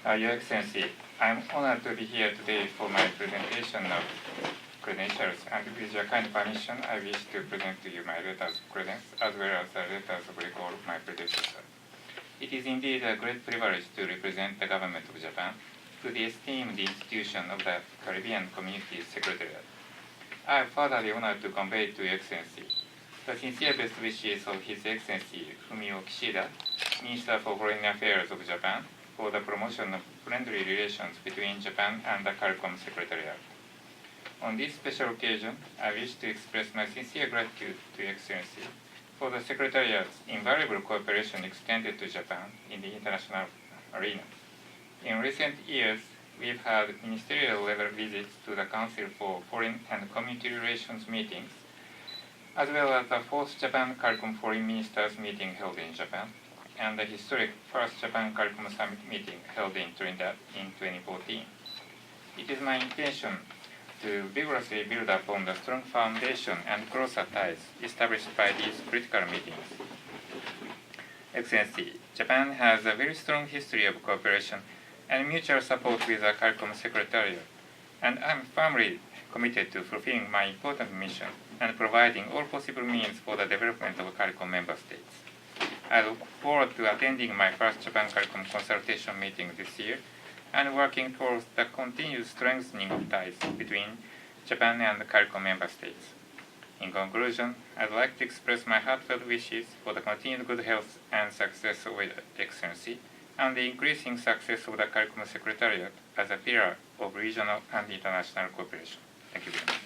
Your Excellency, I'm honored to be here today for my presentation of credentials, and with your kind permission, I wish to present to you my letters of credence as well as the letters of recall of my predecessor. It is indeed a great privilege to represent the government of Japan to the esteemed institution of the Caribbean Community Secretariat. I am further honored to convey to Your Excellency the sincere best wishes of His Excellency Fumio Kishida, Minister for Foreign Affairs of Japan, for the promotion of friendly relations between Japan and the Caricom Secretariat. On this special occasion, I wish to express my sincere gratitude to Your Excellency for the Secretariat's invaluable cooperation extended to Japan in the international arena. In recent years, we've had ministerial-level visits to the Council for Foreign and Community Relations meetings, as well as the fourth Japan Caricom Foreign Ministers meeting held in Japan, and the historic first Japan Caricom Summit meeting held in Trinidad in 2014. It is my intention to vigorously build upon the strong foundation and closer ties established by these critical meetings. Excellency, Japan has a very strong history of cooperation and mutual support with the Caricom Secretariat, and I'm firmly committed to fulfilling my important mission and providing all possible means for the development of Caricom member states. I look forward to attending my first Japan Caricom consultation meeting this year and working towards the continued strengthening of ties between Japan and the Caricom member states. In conclusion, I'd like to express my heartfelt wishes for the continued good health and success of Your Excellency and the increasing success of the Caricom Secretariat as a pillar of regional and international cooperation. Thank you very much.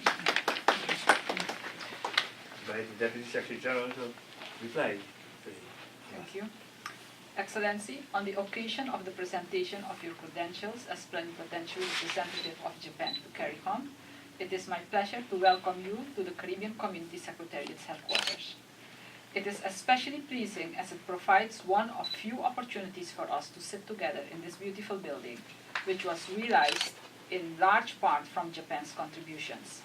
By the Deputy Secretary General to reply. Thank you. Excellency, on the occasion of the presentation of your credentials as plenipotentiary representative of Japan to Caricom, it is my pleasure to welcome you to the Caribbean Community Secretariat's headquarters. It is especially pleasing as it provides one of few opportunities for us to sit together in this beautiful building, which was realized in large part from Japan's contributions.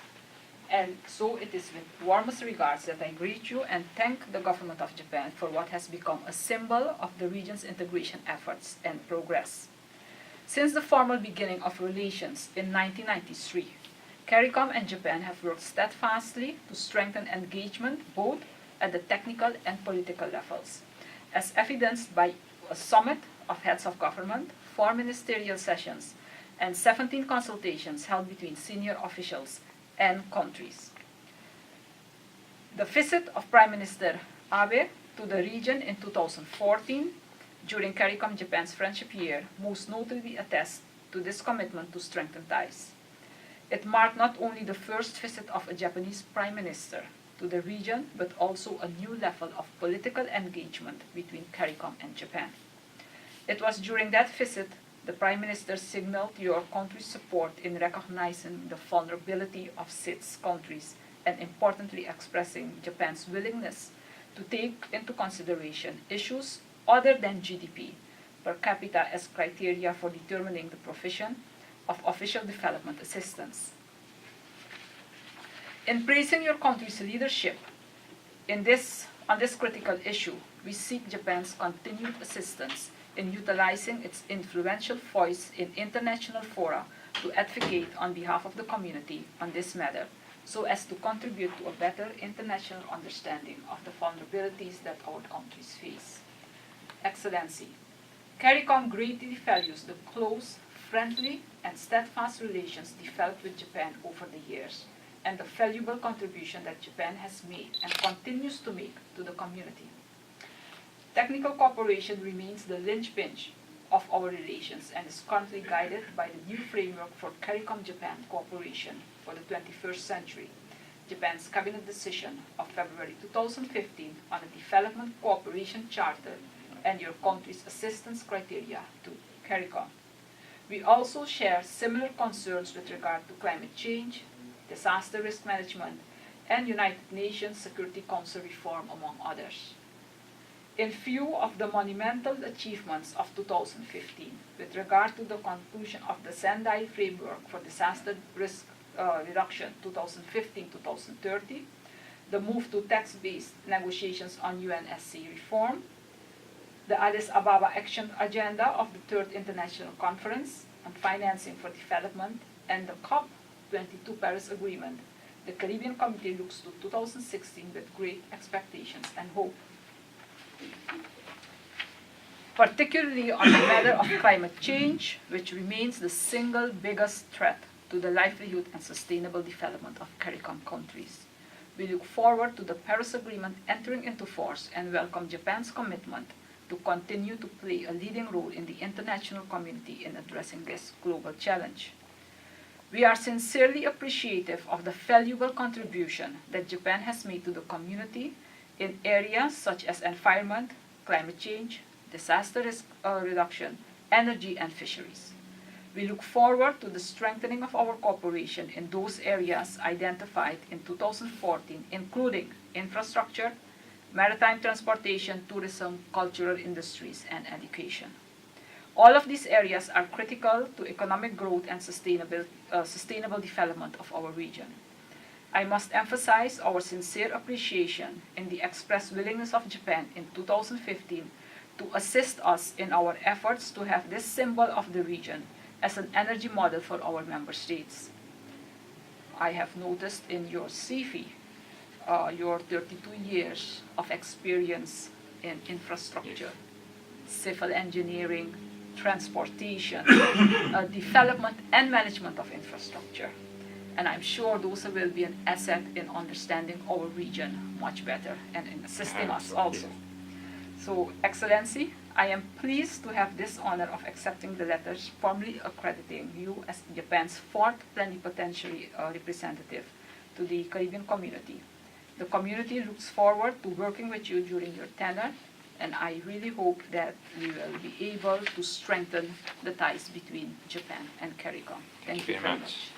And so it is with warmest regards that I greet you and thank the government of Japan for what has become a symbol of the region's integration efforts and progress. Since the formal beginning of relations in 1993, Caricom and Japan have worked steadfastly to strengthen engagement both at the technical and political levels, as evidenced by a summit of heads of government, 4 ministerial sessions, and 17 consultations held between senior officials and countries. The visit of Prime Minister Abe to the region in 2014 during Caricom Japan's Friendship Year most notably attests to this commitment to strengthen ties. It marked not only the first visit of a Japanese Prime Minister to the region, but also a new level of political engagement between Caricom and Japan. It was during that visit the Prime Minister signaled your country's support in recognizing the vulnerability of its countries and importantly expressing Japan's willingness to take into consideration issues other than GDP per capita as criteria for determining the provision of official development assistance. In praising your country's leadership on this critical issue, we seek Japan's continued assistance in utilizing its influential voice in international fora to advocate on behalf of the community on this matter, so as to contribute to a better international understanding of the vulnerabilities that our countries face. Excellency, Caricom greatly values the close, friendly, and steadfast relations developed with Japan over the years, and the valuable contribution that Japan has made and continues to make to the community. Technical cooperation remains the linchpin of our relations and is currently guided by the new framework for Caricom-Japan cooperation for the 21st century, Japan's cabinet decision of February 2015 on the Development Cooperation Charter and your country's assistance criteria to Caricom. We also share similar concerns with regard to climate change, disaster risk management, and United Nations Security Council reform, among others. In view of the monumental achievements of 2015 with regard to the conclusion of the Sendai Framework for Disaster Risk Reduction 2015-2030, the move to text-based negotiations on UNSC reform, the Addis Ababa Action Agenda of the Third International Conference on Financing for Development, and the COP22 Paris Agreement, the Caribbean Committee looks to 2016 with great expectations and hope. Particularly on the matter of climate change, which remains the single biggest threat to the livelihood and sustainable development of Caricom countries. We look forward to the Paris Agreement entering into force and welcome Japan's commitment to continue to play a leading role in the international community in addressing this global challenge. We are sincerely appreciative of the valuable contribution that Japan has made to the community in areas such as environment, climate change, disaster risk reduction, energy, and fisheries. We look forward to the strengthening of our cooperation in those areas identified in 2014, including infrastructure, maritime transportation, tourism, cultural industries, and education. All of these areas are critical to economic growth and sustainable development of our region. I must emphasize our sincere appreciation in the expressed willingness of Japan in 2015 to assist us in our efforts to have this symbol of the region as an energy model for our member states. I have noticed in your CV your 32 years of experience in infrastructure, civil engineering, transportation, development and management of infrastructure. And I'm sure those will be an asset in understanding our region much better and in assisting us also. So, Excellency, I am pleased to have this honor of accepting the letters formally accrediting you as Japan's fourth plenipotentiary representative to the Caribbean community. The community looks forward to working with you during your tenure, and I really hope that we will be able to strengthen the ties between Japan and Caricom. Thank you very much.